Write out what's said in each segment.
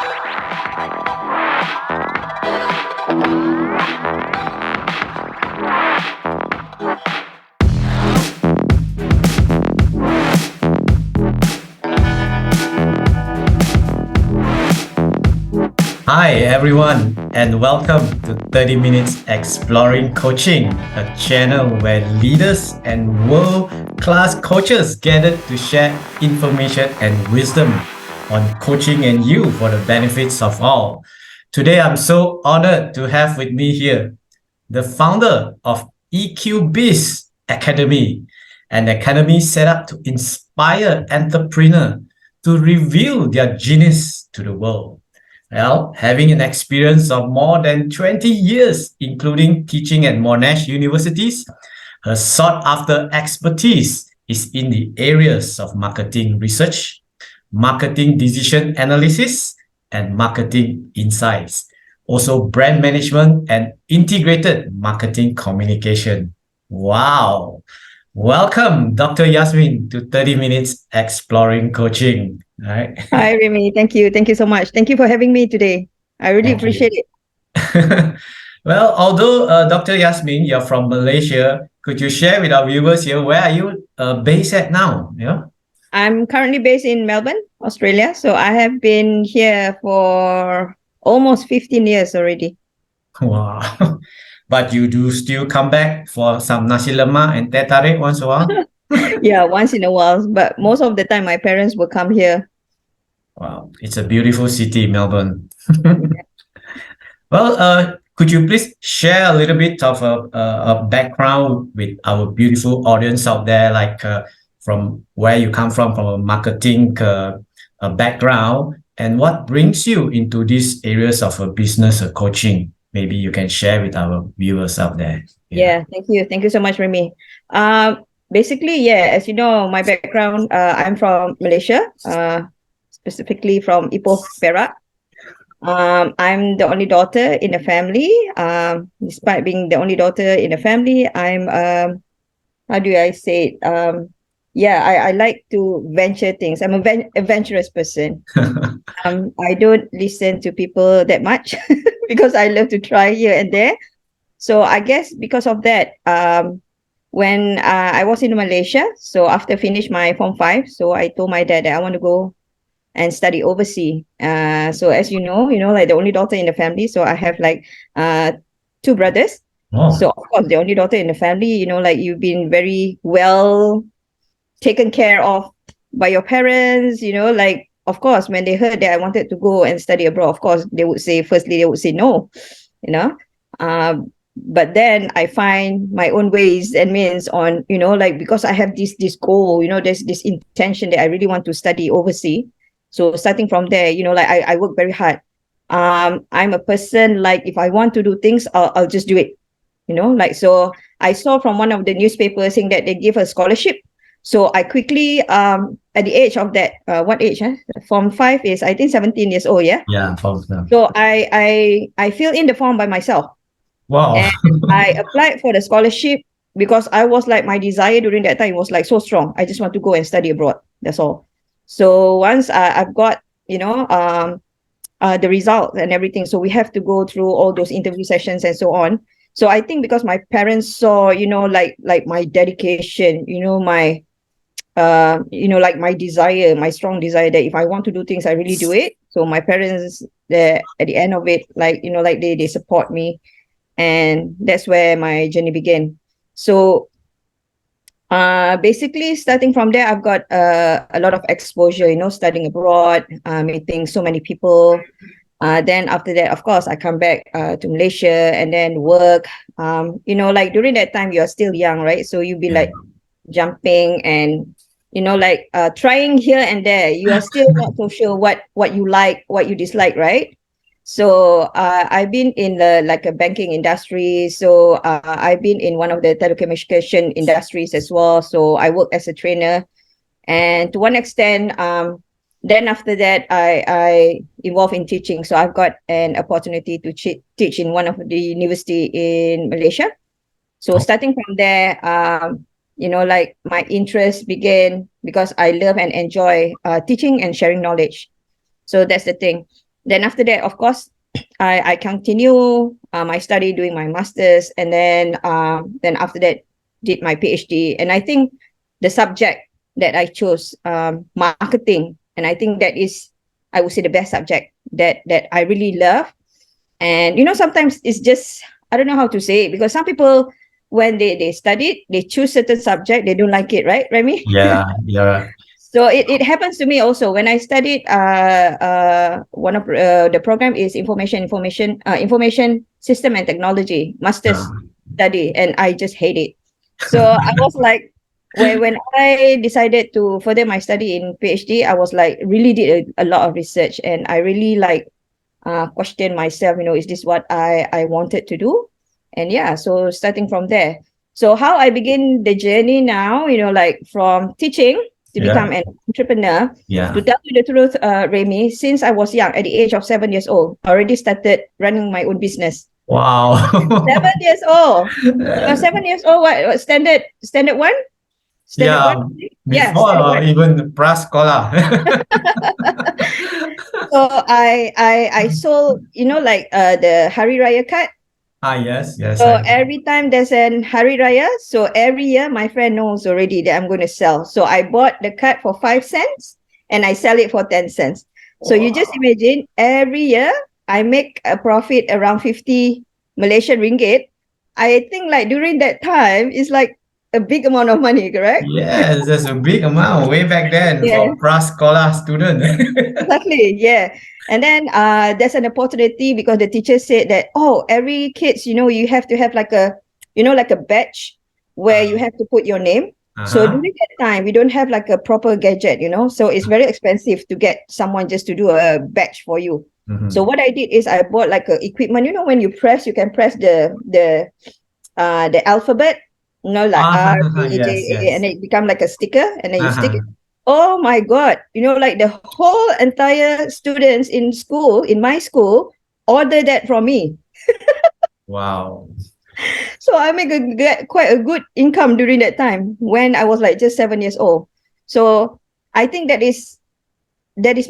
Hi, everyone, and welcome to 30 Minutes Exploring Coaching, a channel where leaders and world-class coaches gather to share information and wisdom on coaching and you for the benefits of all. Today, I'm so honored to have with me here the founder of EQ Biz Academy, an academy set up to inspire entrepreneurs to reveal their genius to the world. Well, having an experience of more than 20 years, including teaching at Monash universities, her sought-after expertise is in the areas of marketing research, marketing decision analysis, and marketing insights. Also, brand management and integrated marketing communication. Wow. Welcome, Dr. Yasmin, to 30 Minutes Exploring Coaching. All right. Hi, Remy. Thank you. Thank you so much. Thank you for having me today. I really appreciate it. Well, although Dr. Yasmin, you're from Malaysia, could you share with our viewers here, where are you based at now? Yeah. I'm currently based in Melbourne, Australia. So I have been here for almost 15 years already. Wow. But you do still come back for some nasi lemak and teh tarik once in a while? Yeah, once in a while. But most of the time, my parents will come here. Wow. It's a beautiful city, Melbourne. Well, could you please share a little bit of a background with our beautiful audience out there, like from where you come from a marketing background, and what brings you into these areas of business coaching? Maybe you can share with our viewers out there. Yeah, thank you. Thank you so much, Remy. Basically, yeah, as you know, my background, I'm from Malaysia, specifically from Ipoh, Perak. I'm the only daughter in the family. Despite being the only daughter in the family, I'm how do I say it? Yeah, I like to venture things. I'm a adventurous person. I don't listen to people that much because I love to try here and there. So I guess because of that, when I was in Malaysia, so after finish my Form 5, so I told my dad that I want to go and study overseas. So as you know, like the only daughter in the family. So I have like two brothers. Oh. So of course, the only daughter in the family, like you've been very well taken care of by your parents, like of course, when they heard that I wanted to go and study abroad, of course, they would say no, you know. But then I find my own ways and means on, like because I have this goal, there's this intention that I really want to study overseas. So starting from there, like I work very hard. I'm a person, like if I want to do things, I'll just do it. Like, so I saw from one of the newspapers saying that they give a scholarship. So I quickly, at the age of that, what age? Form 5 is, I think, 17 years old, yeah? Yeah, Form 5. So I fill in the form by myself. Wow. And I applied for the scholarship because I was like, my desire during that time was like so strong. I just want to go and study abroad. That's all. So once I've got, the results and everything, so we have to go through all those interview sessions and so on. So I think because my parents saw, like my dedication, my like my desire, my strong desire that if I want to do things, I really do it. So my parents, at the end of it, like, like they support me. And that's where my journey began. So basically starting from there, I've got a lot of exposure, studying abroad, meeting so many people. Then after that, of course, I come back to Malaysia and then work. Like during that time, you're still young, right? So you'll be like jumping and, like trying here and there. You are still not so sure what you like, what you dislike, right? So I've been in a banking industry. So I've been in one of the telecommunication industries as well. So I work as a trainer, and to one extent, then after that, I evolved in teaching. So I've got an opportunity to teach in one of the university in Malaysia. So starting from there, like my interest began because I love and enjoy teaching and sharing knowledge. So that's the thing. Then after that, of course, I continue my study, doing my masters, and then after that, did my PhD. And I think the subject that I chose, marketing, and I think that is, I would say, the best subject that I really love. And sometimes it's just, I don't know how to say it, because some people, when they study, they choose certain subject, they don't like it, right, Remy? Yeah, yeah. So it happens to me also when I studied. One of the program is information system and technology master's Uh, study, and I just hate it. So I was like, when I decided to further my study in PhD, I was like, really did a lot of research, and I really like question myself. Is this what I wanted to do? And yeah, so starting from there. So how I begin the journey now, like from teaching to yeah, become an entrepreneur. To yeah. tell you the truth, Remy, since I was young, at the age of 7 years old, I already started running my own business. Wow. 7 years old. You are 7 years old. What standard one? Standard one? Yeah, Yeah, before standard one. even prasekolah. So I sold, like the Hari Raya card. Ah, yes, yes, So every time there's an Hari Raya, so every year my friend knows already that I'm going to sell. So I bought the card for 5 cents and I sell it for 10 cents. So you just wow. imagine every year I make a profit around 50 Malaysian ringgit. I think like during that time, it's like a big amount of money, correct? Yes, that's a big amount way back then Yeah. for prasekolah student. Exactly. Yeah. And then there's an opportunity because the teacher said that, oh, every kids, you have to have like a badge where you Uh, have to put your name. So uh-huh. during that time, we don't have like a proper gadget. So it's very expensive to get someone just to do a badge for you. So Mhm. what I did is I bought like a equipment, when you press, you can press the alphabet, like Ah, R, J, yes, A, and yes. it become like a sticker, and then you stick it. Uh-huh. Oh my God. Like the whole entire students in school, in my school, order that from me. Wow. So I get quite a good income during that time when I was like just 7 years old. So I think that is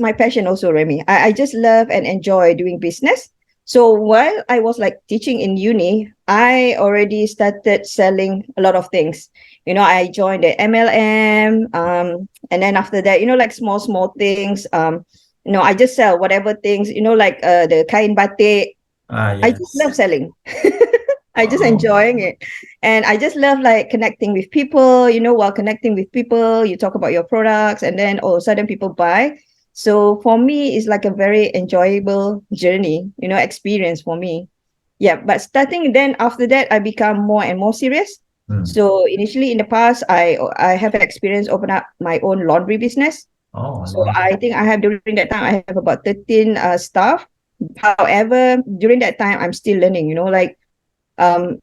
my passion also, Remy. I just love and enjoy doing business. So while I was like teaching in uni, I already started selling a lot of things. I joined the MLM, and then after that, like small things. I just sell whatever things, like the kain batik. Ah, I just yes. love selling. I just Wow. enjoying it. And I just love like connecting with people, while connecting with people, you talk about your products and then all of a sudden people buy. So for me, it's like a very enjoyable journey, experience for me. Yeah. But starting then after that, I become more and more serious. Mm. So initially in the past, I have experience open up my own laundry business. Oh, So laundry. I think I have during that time, I have about 13 staff. However, during that time, I'm still learning, like um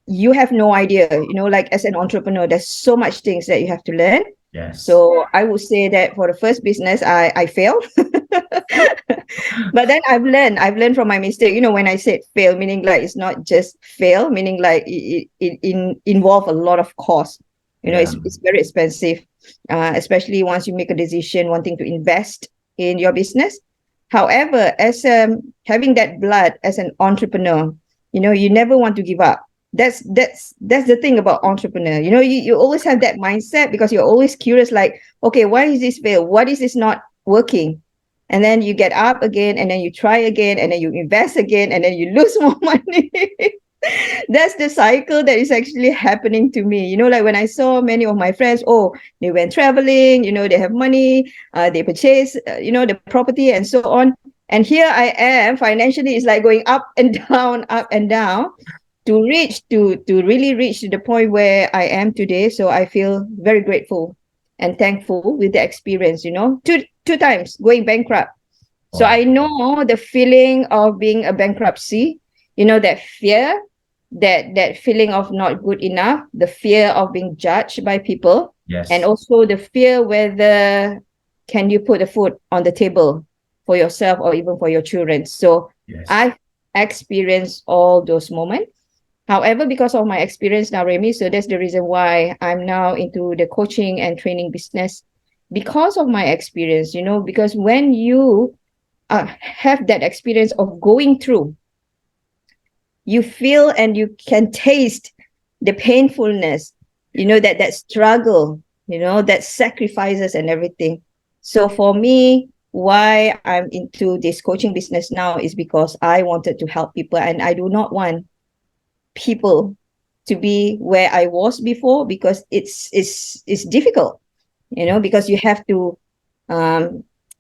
you have no idea, like as an entrepreneur, there's so much things that you have to learn. Yes. So I would say that for the first business, I failed. But then I've learned from my mistake. When I said fail, meaning like it's not just fail, meaning like it involve a lot of cost. Yeah. It's very expensive, especially once you make a decision wanting to invest in your business. However, as having that blood as an entrepreneur, you never want to give up. That's the thing about entrepreneur. You always have that mindset because you're always curious, like, okay, why is this fail? What is this not working? And then you get up again, and then you try again, and then you invest again, and then you lose more money. That's the cycle that is actually happening to me. Like when I saw many of my friends, oh, they went traveling, they have money, they purchase, the property and so on. And here I am, financially, it's like going up and down, up and down to really reach to the point where I am today. So I feel very grateful and thankful with the experience, two times going bankrupt. So Wow. I know the feeling of being a bankruptcy, that fear, that feeling of not good enough, the fear of being judged by people, and Yes. also the fear whether can you put the food on the table for yourself or even for your children. So Yes. I've experienced all those moments. However, because of my experience now, Remy, so that's the reason why I'm now into the coaching and training business because of my experience, because when you have that experience of going through, you feel and you can taste the painfulness, that struggle, that sacrifices and everything. So for me, why I'm into this coaching business now is because I wanted to help people, and I do not want people to be where I was before, because it's difficult, because you have to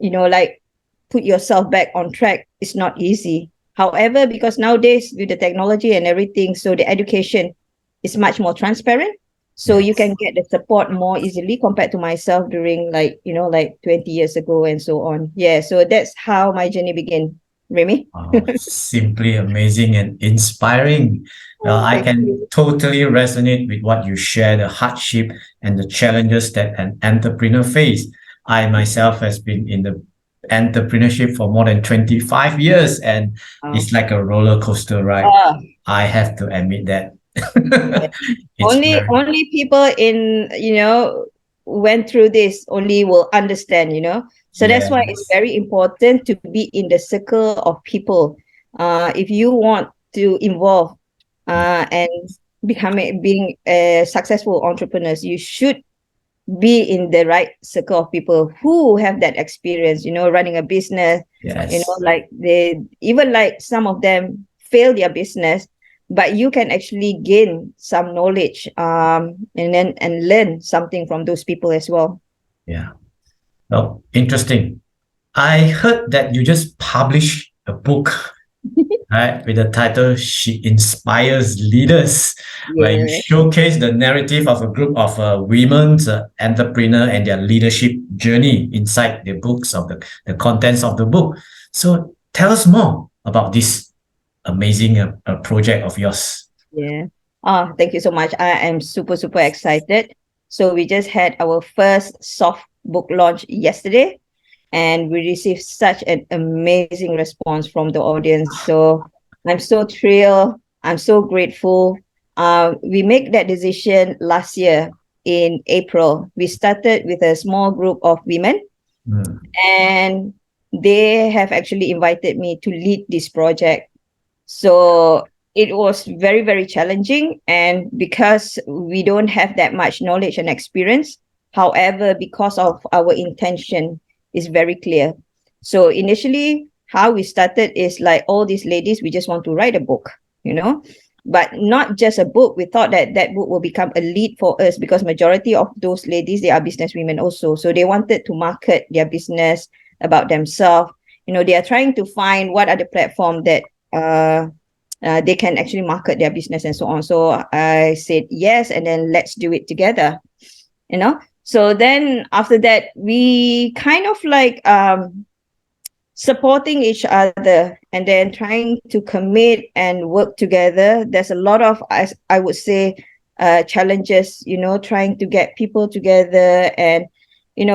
like put yourself back on track. It's not easy. However, because nowadays with the technology and everything, so the education is much more transparent. So you can Yes. get the support more easily compared to myself during like 20 years ago and so on. Yeah, so that's how my journey began, Remy. Simply amazing and inspiring. I Thank can you. totally resonate with what you share, the hardship and the challenges that an entrepreneur face. I myself has been in the entrepreneurship for more than 25 years, and Uh, it's like a roller coaster ride. uh, I have to admit that. yeah. It's only very, only people in went through this only will understand. So that's why it's yes, very important to be in the circle of people. If you want to involve and being a successful entrepreneurs, you should be in the right circle of people who have that experience, running a business. yes. Like they even, like, some of them fail their business, but you can actually gain some knowledge, and learn something from those people as well. Yeah. Well, interesting. I heard that you just published a book, right, with the title She Inspires Leaders, where you Yeah. showcase the narrative of a group of women's entrepreneur and their leadership journey inside the books of the contents of the book. So tell us more about this amazing project of yours. Yeah. Oh, thank you so much. I am super, super excited. So we just had our first soft book launch yesterday, and we received such an amazing response from the audience. So I'm so thrilled. I'm so grateful. We made that decision last year in April. We started with a small group of women, Mm, and they have actually invited me to lead this project. So it was very, very challenging. And because we don't have that much knowledge and experience, however, because of our intention is very clear. So initially, how we started is like all these ladies, we just want to write a book, but not just a book. We thought that that book will become a lead for us, because majority of those ladies, they are business women also. So they wanted to market their business, about themselves. They are trying to find what are the platform that uh, they can actually market their business and so on. So I said yes, and then let's do it together. So then after that, we kind of like supporting each other, and then trying to commit and work together. There's a lot of, as I would say, challenges, trying to get people together and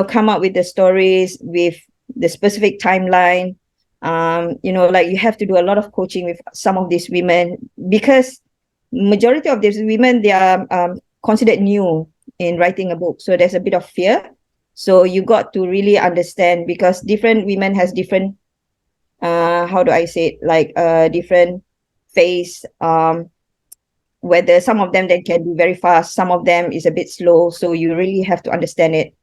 come up with the stories with the specific timeline. Like you have to do a lot of coaching with some of these women, because majority of these women, they are considered new in writing a book, so there's a bit of fear. So you got to really understand, because different women has different, how do I say it, like different phase, whether some of them, they can be very fast, some of them is a bit slow, so you really have to understand it.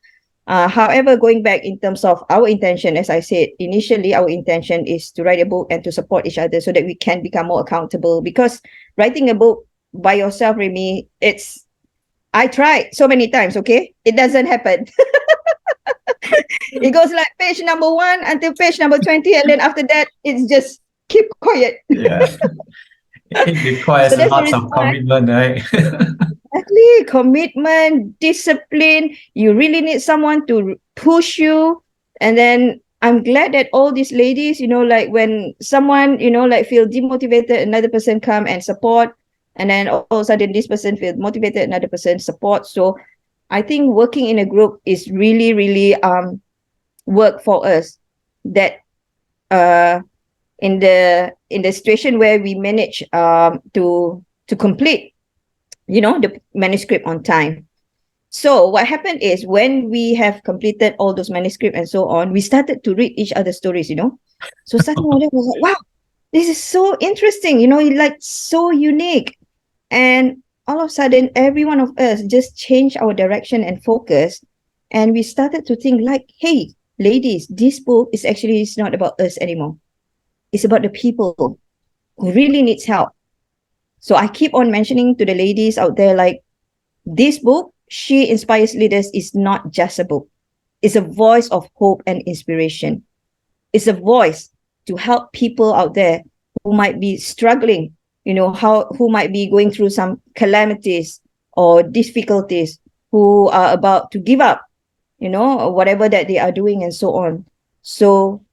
However, going back in terms of our intention, as I said, initially our intention is to write a book and to support each other so that we can become more accountable. Because writing a book by yourself, Remy, I tried so many times, okay? It doesn't happen. It goes like page number 1 until page number 20, and then after that, it's just keep quiet. yeah, it So requires that's the lots reason of why. commitment, right? Exactly, commitment, discipline. You really need someone to push you. And then I'm glad that all these ladies, like when someone, like feel demotivated, another person come and support. And then all of a sudden this person feel motivated, another person support. So I think working in a group is really, really work for us. That uh in the situation where we manage to complete the manuscript on time. So what happened is, when we have completed all those manuscript and so on, we started to read each other's stories. So starting from there, I was like, wow, this is so interesting, like so unique. And all of a sudden, every one of us just changed our direction and focus. And we started to think like, hey, ladies, this book is actually it's not about us anymore. It's about the people who really needs help. So I keep on mentioning to the ladies out there, like this book, She Inspires Leaders, is not just a book. It's a voice of hope and inspiration. It's a voice to help people out there who might be struggling, who might be going through some calamities or difficulties, who are about to give up, whatever that they are doing and so on. So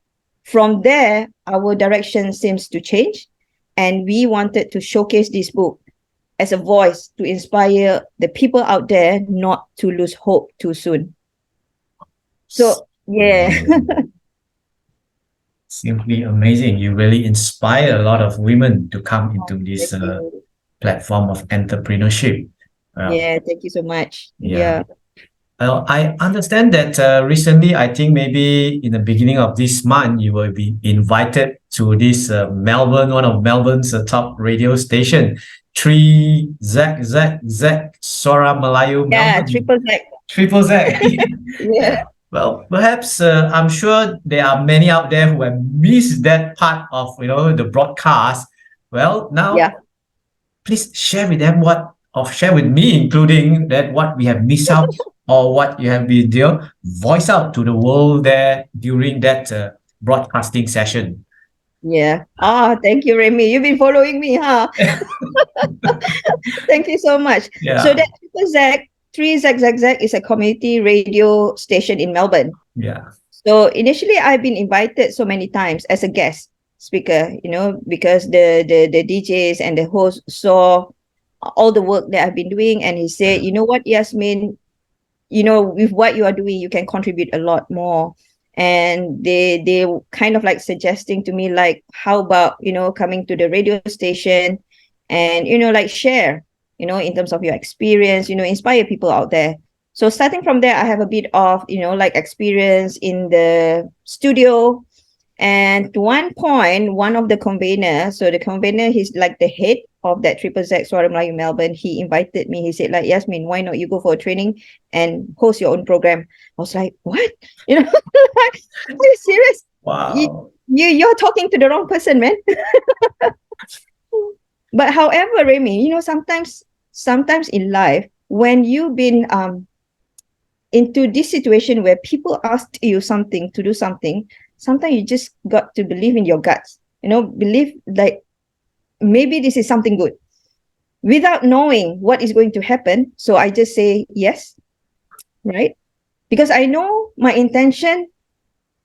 from there, our direction seems to change. And we wanted to showcase this book as a voice to inspire the people out there not to lose hope too soon. So, yeah. Simply amazing. You really inspire a lot of women to come into this Thank you. platform of entrepreneurship. Well, Yeah, thank you so much. yeah. Yeah. I understand that recently, I think maybe in the beginning of this month, you will be invited to this Melbourne, one of Melbourne's top radio station, 3ZZZ Suara Melayu Yeah, Melbourne, triple Z. Triple Z. Yeah. Yeah. Well, perhaps I'm sure there are many out there who have missed that part of the broadcast. Well, now Yeah. please share with them or share with me, including that what we have missed out or what you have been voice out to the world there during that broadcasting session. Yeah. Ah, thank you, Remy. You've been following me, huh? Thank you so much. So Yeah, that Triple Z, 3ZZZ is a community radio station in Melbourne. yeah, So initially I've been invited so many times as a guest speaker, because the DJs and the host saw all the work that I've been doing, and he said, you know what, Yasmin, with what you are doing, you can contribute a lot more. And they kind of like suggesting to me, like, how about coming to the radio station and like share in terms of your experience, inspire people out there. So starting from there, I have a bit of like experience in the studio. And to one point, one of the convener, so the convener, he's like the head of that Triple Z Suara Melayu Melbourne. He invited me. He said, like, Yasmin, why not you go for a training and host your own program? I was like, what? Like, are you serious? wow, You're talking to the wrong person, man. But however, Remy, sometimes in life, when you've been into this situation where people ask you something to do something, sometimes you just got to believe in your guts, believe like maybe this is something good without knowing what is going to happen. So I just say yes, right? Because I know my intention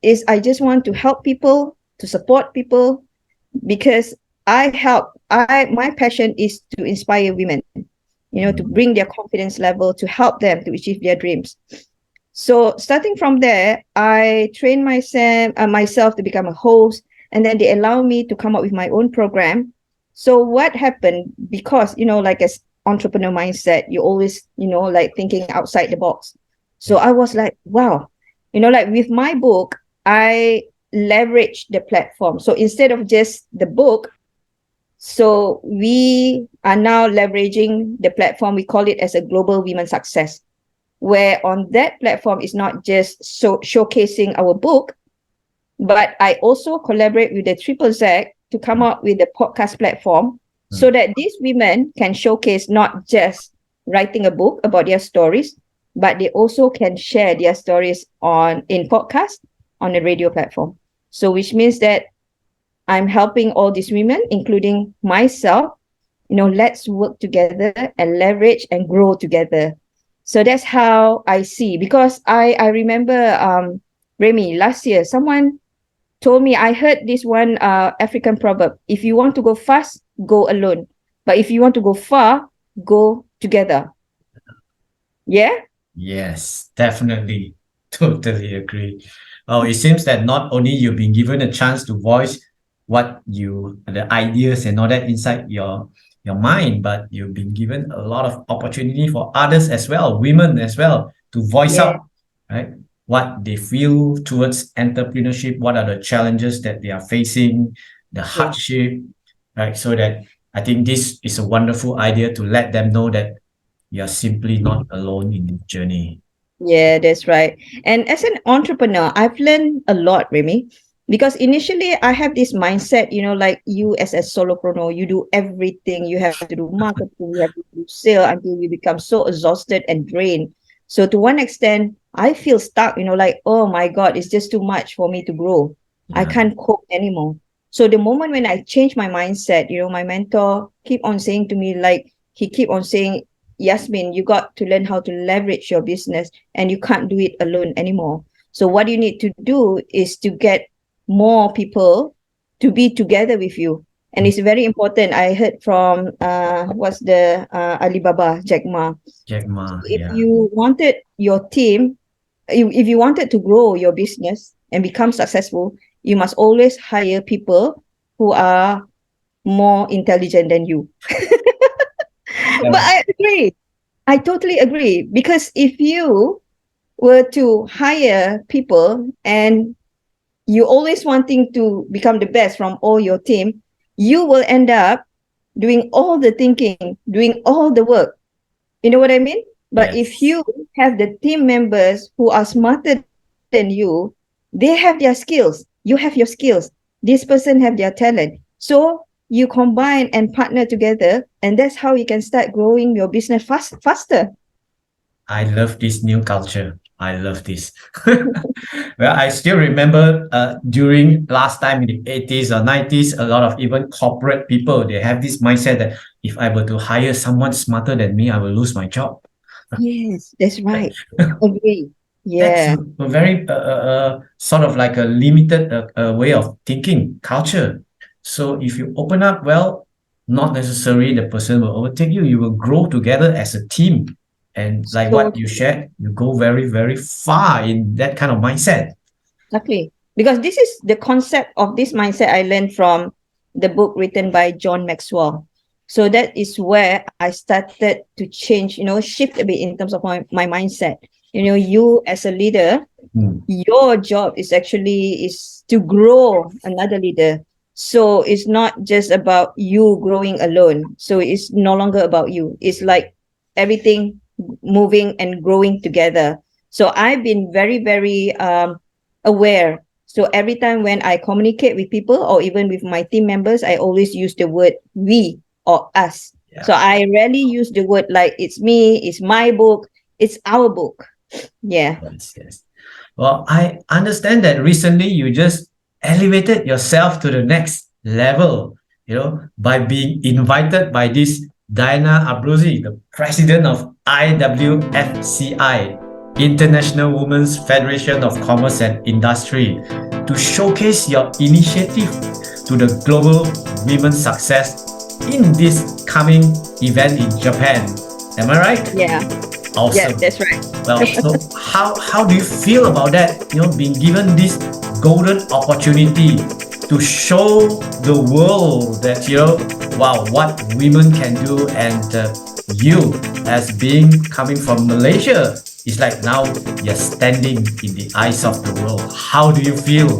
is I just want to help people, to support people, because my passion is to inspire women, to bring their confidence level, to help them to achieve their dreams. So starting from there, I trained myself to become a host, and then they allow me to come up with my own program. So what happened, because, like as entrepreneur mindset, you always, like thinking outside the box. So I was like, wow, like with my book, I leverage the platform. So instead of just the book, so we are now leveraging the platform. We call it as a global women success, where on that platform is not just showcasing our book, but I also collaborate with the Triple Z to come up with a podcast platform so that these women can showcase not just writing a book about their stories, but they also can share their stories in podcast on a radio platform. So which means that I'm helping all these women, including myself, let's work together and leverage and grow together. So that's how I see, because I remember, Remy, last year, someone told me, I heard this one African proverb: if you want to go fast, go alone. But if you want to go far, go together. Yeah? yes, definitely, totally agree. Oh, it seems that not only you've been given a chance to voice the ideas and all that inside your mind, but you've been given a lot of opportunity for others as well, women as well, to voice Yeah. out, right? what they feel towards entrepreneurship, what are the challenges that they are facing, the Yeah. hardship, right? So that I think this is a wonderful idea to let them know that you are simply not alone in the journey. Yeah, that's right. And as an entrepreneur, I've learned a lot, Remy, because initially I have this mindset, like you as a solopreneur, you do everything. You have to do marketing, you have to do sale until you become so exhausted and drained. So to one extent, I feel stuck, like, oh my God, it's just too much for me to grow. I Yeah, can't cope anymore. So the moment when I change my mindset, my mentor keep on saying to me, like, he keep on saying, Yasmin, you got to learn how to leverage your business and you can't do it alone anymore. So what you need to do is to get more people to be together with you. And it's very important. I heard from what's the Alibaba, Jack Ma. Jack Ma. If Yeah, you wanted your team, if you wanted to grow your business and become successful, you must always hire people who are more intelligent than you. But yeah. I agree. I totally agree because if you were to hire people and you always wanting to become the best from all your team, you will end up doing all the thinking, doing all the work. You know what I mean? But if Yes. you have the team members who are smarter than you, they have their skills. You have your skills. This person have their talent. So you combine and partner together, and that's how you can start growing your business faster. I love this new culture. I love this. Well, I still remember during last time in the 80s or 90s, a lot of even corporate people, they have this mindset that if I were to hire someone smarter than me, I will lose my job. Yes, that's right. Agree. That's Yeah. a very sort of like a limited way of thinking culture. So if you open up, well, not necessarily the person will overtake you. You will grow together as a team. And like So what you shared, you go very, very far in that kind of mindset. exactly. Because this is the concept of this mindset I learned from the book written by John Maxwell. So that is where I started to change, shift a bit in terms of my mindset. You as a leader, Hmm. your job is to grow another leader. So it's not just about you growing alone. So it's no longer about you. It's like everything moving and growing together. So I've been very, very aware. So every time when I communicate with people or even with my team members, I always use the word we or us. So Yeah. I rarely use the word like it's me, it's my book, it's our book. Yeah. Yes, yes. Well, I understand that recently you just elevated yourself to the next level, by being invited by this Diana Abruzzi, the president of IWFCI, International Women's Federation of Commerce and Industry, to showcase your initiative to the global women's success in this coming event in Japan. Am I right? Yeah. Yeah, Awesome. that's right. Well, so how do you feel about that? Being given this golden opportunity to show the world that wow, what women can do, and you as being coming from Malaysia, is like now you're standing in the eyes of the world. How do you feel?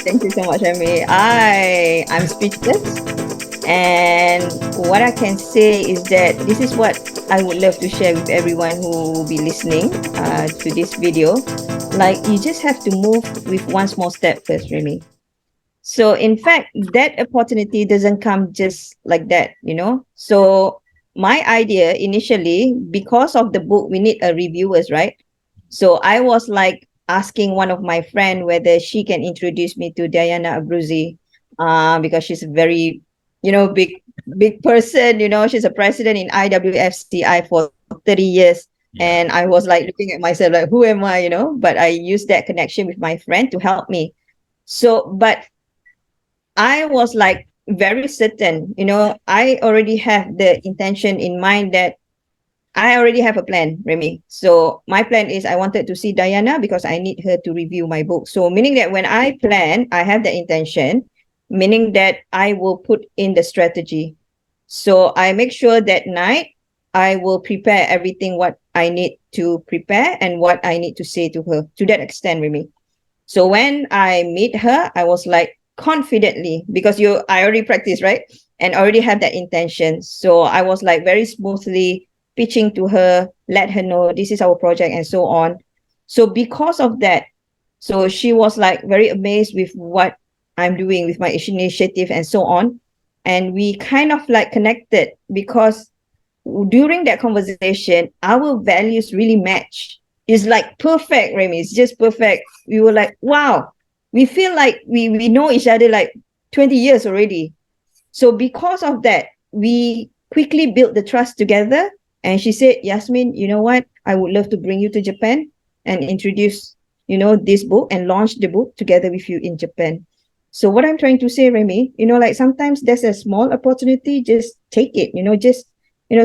Thank you so much, Amy. I'm speechless. And what I can say is that this is what I would love to share with everyone who will be listening to this video. Like, you just have to move with one small step first, Remy. So, in fact, that opportunity doesn't come just like that. So, my idea initially, because of the book, we need a reviewers, right? So, I was like asking one of my friend whether she can introduce me to Diana Abruzzi, because she's a very, big person. She's a president in IWFCI for 30 years. And Yeah. I was like looking at myself like, who am I? But I used that connection with my friend to help me. So, but I was like very certain, I already have the intention in mind that I already have a plan, Remy. So my plan is I wanted to see Diana because I need her to review my book. So meaning that when I plan, I have the intention, meaning that I will put in the strategy. So I make sure that night I will prepare everything what I need to prepare and what I need to say to her, to that extent, Remy. So when I meet her, I was like confidently, because I already practiced, right? And already have that intention. So I was like very smoothly pitching to her, let her know this is our project and so on. So because of that, so she was like very amazed with what I'm doing with my initiative and so on. And we kind of like connected because during that conversation, our values really match. It's like perfect, Remy. It's just perfect. We were like, wow, we feel like we know each other like 20 years already. So because of that, we quickly built the trust together. And she said, Yasmin, you know what? I would love to bring you to Japan and introduce, this book and launch the book together with you in Japan. So what I'm trying to say, Remy, like sometimes there's a small opportunity, just take it, just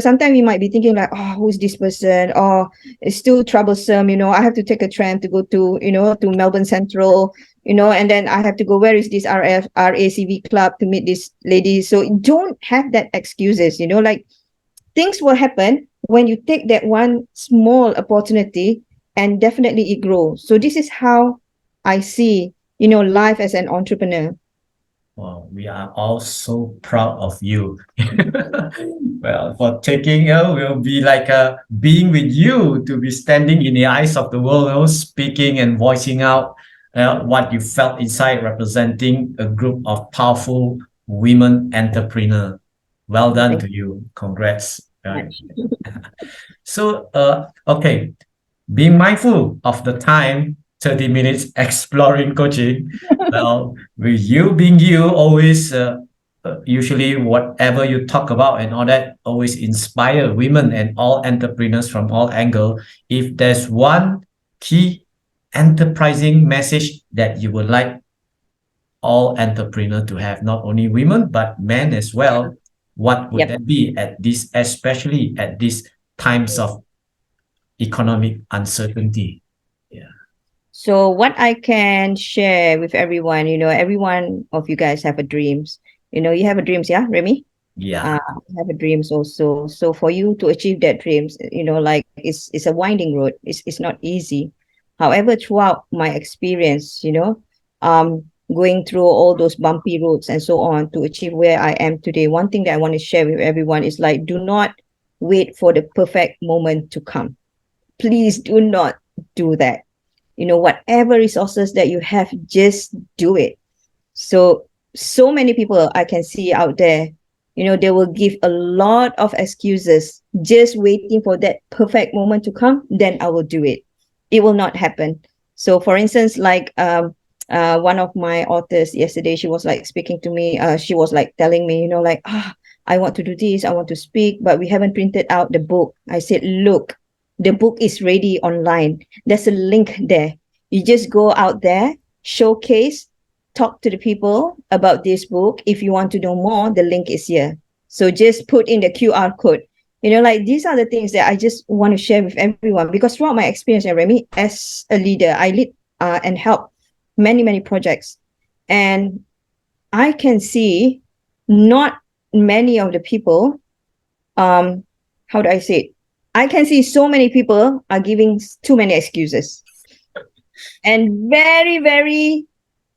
sometimes we might be thinking like, oh, who's this person? Or it's still troublesome. I have to take a tram to go to Melbourne Central, and then I have to go, where is this RACV club to meet this lady? So don't have that excuses, like things will happen when you take that one small opportunity, and definitely it grows. So this is how I see, life as an entrepreneur. Well, we are all so proud of you. Well, for taking, will be like being with you, to be standing in the eyes of the world, speaking and voicing out what you felt inside, representing a group of powerful women entrepreneur. Well done to you. Congrats. Right. So, okay, being mindful of the time, 30 minutes exploring coaching. Well, with you being you, always usually whatever you talk about and all that always inspire women and all entrepreneurs from all angle. If there's one key enterprising message that you would like all entrepreneurs to have, not only women but men as well, what would Yep. that be at this, especially at these times of economic uncertainty? Yeah. So what I can share with everyone, every one of you guys have a dreams. You have a dreams, yeah, Remy? Yeah. Have a dreams also. So for you to achieve that dreams, like it's a winding road. It's not easy. However, throughout my experience, going through all those bumpy roads and so on to achieve where I am today, one thing that I want to share with everyone is like, do not wait for the perfect moment to come. Please do not do that. Whatever resources that you have, just do it. So many people I can see out there, they will give a lot of excuses, just waiting for that perfect moment to come, then I will do it. It will not happen. So for instance, like one of my authors yesterday, she was like speaking to me, she was like telling me, like, I want to do this, I want to speak, but we haven't printed out the book. I said, look, the book is ready online. There's a link there. You just go out there, showcase, talk to the people about this book. If you want to know more, the link is here. So just put in the QR code. Like these are the things that I just want to share with everyone, because throughout my experience, Remy, as a leader, I lead and help many, many projects. And I can see not many of the people, how do I say it? I can see so many people are giving too many excuses. And very, very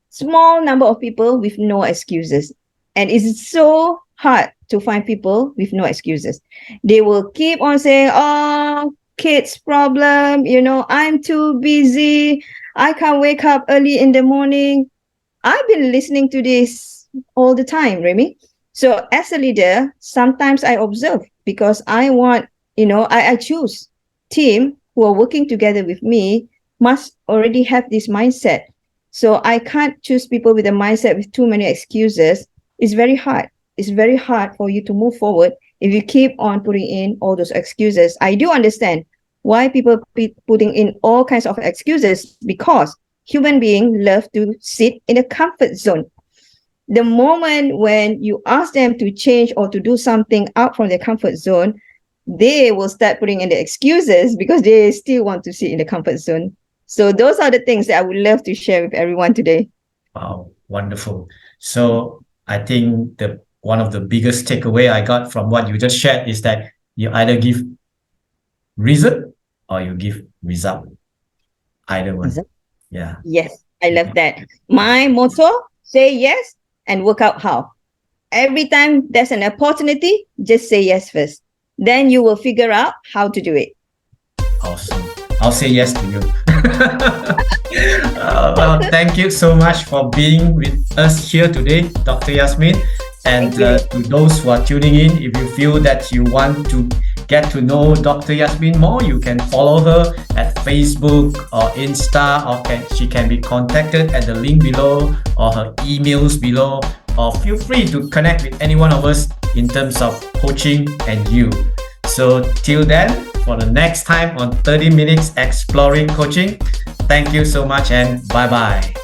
small number of people with no excuses. And it's so hard to find people with no excuses. They will keep on saying, oh, kids problem, I'm too busy. I can't wake up early in the morning. I've been listening to this all the time, Remy. So as a leader, sometimes I observe, because I want, I choose team who are working together with me must already have this mindset. So I can't choose people with a mindset with too many excuses. It's very hard. It's very hard for you to move forward if you keep on putting in all those excuses. I do understand why people putting in all kinds of excuses, because human beings love to sit in a comfort zone. The moment when you ask them to change or to do something out from their comfort zone, they will start putting in the excuses because they still want to sit in the comfort zone. So those are the things that I would love to share with everyone today. Wow, wonderful. So I think the one of the biggest takeaway I got from what you just shared is that you either give reason or you give result. Either one. Yeah. Yes, I love that. My motto, say yes and work out how. Every time there's an opportunity, just say yes first. Then you will figure out how to do it. Awesome. I'll say yes to you. Well, thank you so much for being with us here today, Dr. Yasmin. And to those who are tuning in, if you feel that you want to get to know Dr. Yasmin more, you can follow her at Facebook or Insta, or she can be contacted at the link below or her emails below, or feel free to connect with any one of us in terms of coaching and you. So till then, for the next time on 30 Minutes Exploring Coaching, thank you so much and bye-bye.